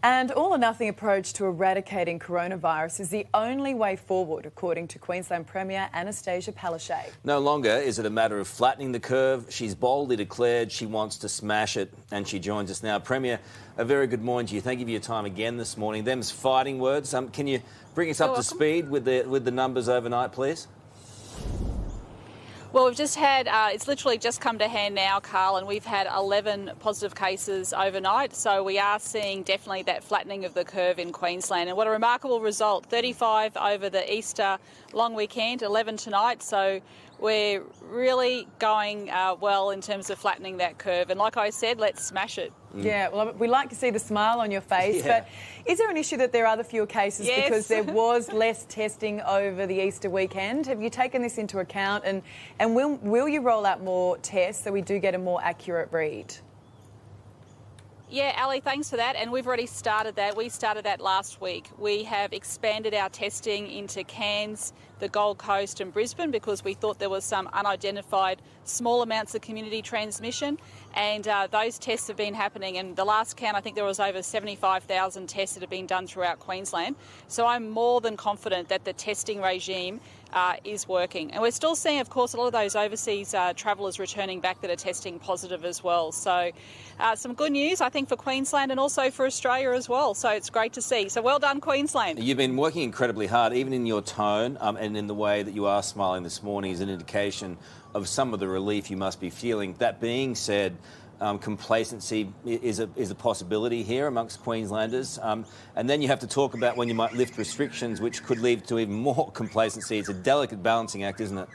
And all-or-nothing approach to eradicating coronavirus is the only way forward, according to Queensland Premier Anastasia Palaszczuk. No longer is it a matter of flattening the curve. She's boldly declared she wants to smash it, and she joins us now. Premier, a very good morning to you. Thank you for your time again this morning. Them's fighting words. Can you bring us up to speed with the numbers overnight, please? Well, we've just had, it's literally just come to hand now, Carl, and we've had 11 positive cases overnight. So we are seeing definitely that flattening of the curve in Queensland. And what a remarkable result, 35 over the Easter long weekend, 11 tonight. So we're really going well in terms of flattening that curve. And like I said, let's smash it. Yeah, well, we like to see the smile on your face, but is there an issue that there are the fewer cases because there was less testing over the Easter weekend? Have you taken this into account, and will you roll out more tests so we do get a more accurate read? Yeah, Ali, thanks for that. And we've already started that. We started that last week. We have expanded our testing into Cairns, the Gold Coast and Brisbane because we thought there was some unidentified small amounts of community transmission. And those tests have been happening. And the last count, I think there was over 75,000 tests that have been done throughout Queensland. So I'm more than confident that the testing regime is working. And we're still seeing, of course, a lot of those overseas travellers returning back that are testing positive as well. So some good news, I think, for Queensland and also for Australia as well. So it's great to see. So well done, Queensland. You've been working incredibly hard, even in your tone and in the way that you are smiling this morning is an indication of some of the relief you must be feeling. That being said, complacency is a possibility here amongst Queenslanders. And then you have to talk about when you might lift restrictions, which could lead to even more complacency. It's a delicate balancing act, isn't it?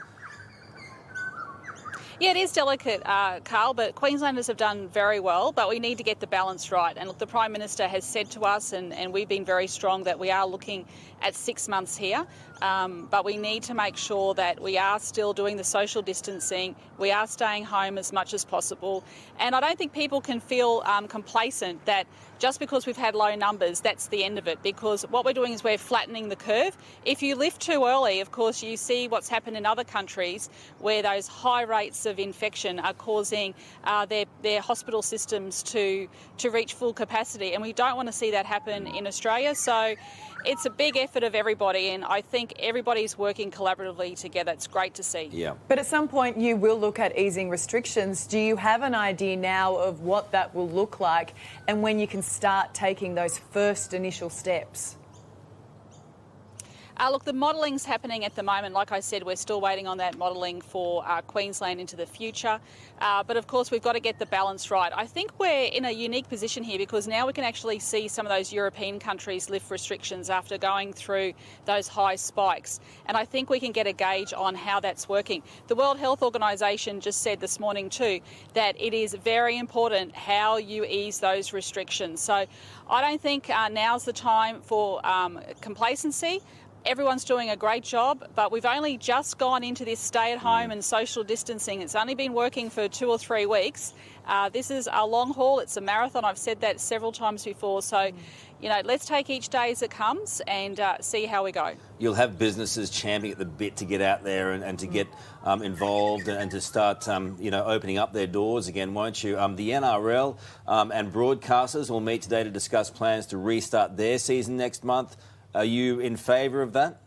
Yeah, it is delicate, Carl, but Queenslanders have done very well, but we need to get the balance right. And look, the Prime Minister has said to us, and we've been very strong, that we are looking at 6 months here, but we need to make sure that we are still doing the social distancing, we are staying home as much as possible. And I don't think people can feel complacent that just because we've had low numbers, that's the end of it, because what we're doing is we're flattening the curve. If you lift too early, of course, you see what's happened in other countries where those high rates of infection are causing their hospital systems to reach full capacity, and we don't want to see that happen in Australia. So it's a big effort of everybody, and I think everybody's working collaboratively together. It's great to see. Yeah. But at some point you will look at easing restrictions. Do you have an idea now of what that will look like and when you can start taking those first initial steps? Look, the modelling's happening at the moment. Like I said, we're still waiting on that modelling for Queensland into the future. But of course, we've got to get the balance right. I think we're in a unique position here because now we can actually see some of those European countries lift restrictions after going through those high spikes. And I think we can get a gauge on how that's working. The World Health Organisation just said this morning too that it is very important how you ease those restrictions. So I don't think now's the time for complacency. Everyone's doing a great job, but we've only just gone into this stay-at-home and social distancing. It's only been working for 2 or 3 weeks. This is a long haul. It's a marathon. I've said that several times before. So, you know, let's take each day as it comes and see how we go. You'll have businesses champing at the bit to get out there and to get involved and to start, opening up their doors again, won't you? The NRL and broadcasters will meet today to discuss plans to restart their season next month. Are you in favour of that?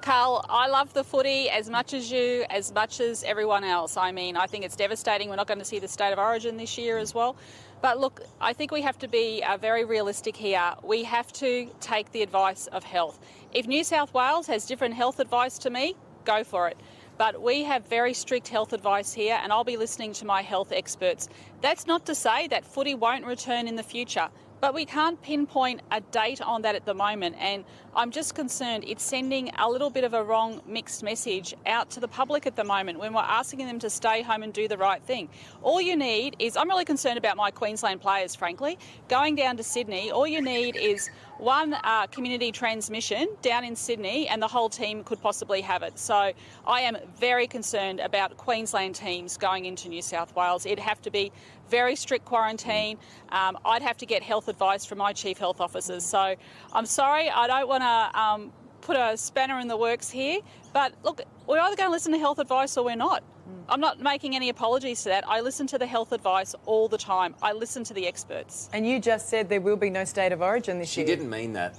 Carl, I love the footy as much as you, as much as everyone else. I mean, I think it's devastating. We're not going to see the State of Origin this year as well. But look, I think we have to be very realistic here. We have to take the advice of health. If New South Wales has different health advice to me, go for it. But we have very strict health advice here, and I'll be listening to my health experts. That's not to say that footy won't return in the future. But we can't pinpoint a date on that at the moment, and I'm just concerned it's sending a little bit of a wrong mixed message out to the public at the moment when we're asking them to stay home and do the right thing. All you need is, I'm really concerned about my Queensland players, frankly. Going down to Sydney, all you need is one community transmission down in Sydney and the whole team could possibly have it. So I am very concerned about Queensland teams going into New South Wales. It'd have to be very strict quarantine. I'd have to get health advice from my chief health officers. So I'm sorry, I don't want to put a spanner in the works here. But look, we're either going to listen to health advice or we're not. I'm not making any apologies to that. I listen to the health advice all the time. I listen to the experts. And you just said there will be no state of origin this year. She didn't mean that.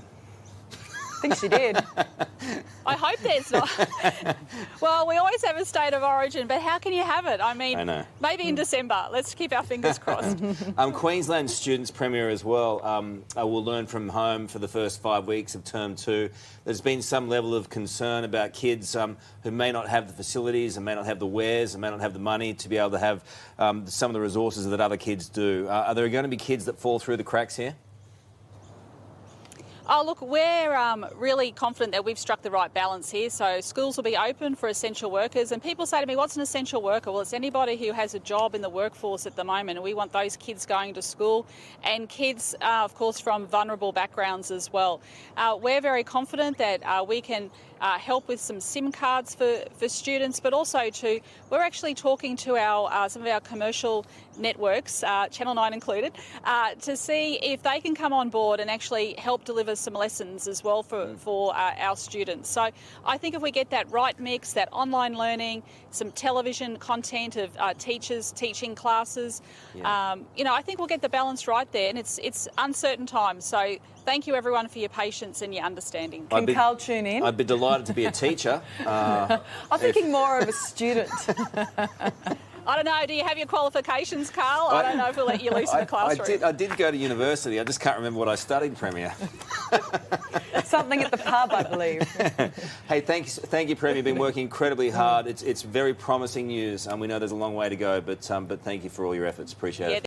I think she did. I hope there's not. Well, we always have a state of origin, but how can you have it? I mean, I know. Maybe in December. Let's keep our fingers crossed. Queensland students, Premier, as well, will learn from home for the first 5 weeks of term 2. There's been some level of concern about kids who may not have the facilities and may not have the wares and may not have the money to be able to have some of the resources that other kids do. Are there going to be kids that fall through the cracks here? Oh, look, we're really confident that we've struck the right balance here. So schools will be open for essential workers. And people say to me, what's an essential worker? Well, it's anybody who has a job in the workforce at the moment. And we want those kids going to school and kids, of course, from vulnerable backgrounds as well. We're very confident that we can help with some SIM cards for students, but also we're actually talking to some of our commercial networks, Channel 9 included, to see if they can come on board and actually help deliver some lessons as well for our students. So I think if we get that right mix, that online learning, some television content of teachers teaching classes, I think we'll get the balance right there. And it's uncertain times. So thank you, everyone, for your patience and your understanding. Can Carl tune in? I'd be delighted to be a teacher. I'm thinking more of a student. I don't know. Do you have your qualifications, Carl? I don't know if we'll let you loose in the classroom. I did go to university. I just can't remember what I studied, Premier. Something at the pub, I believe. Hey, thank you, Premier. You've been working incredibly hard. It's very promising news, and we know there's a long way to go, but thank you for all your efforts. Appreciate it.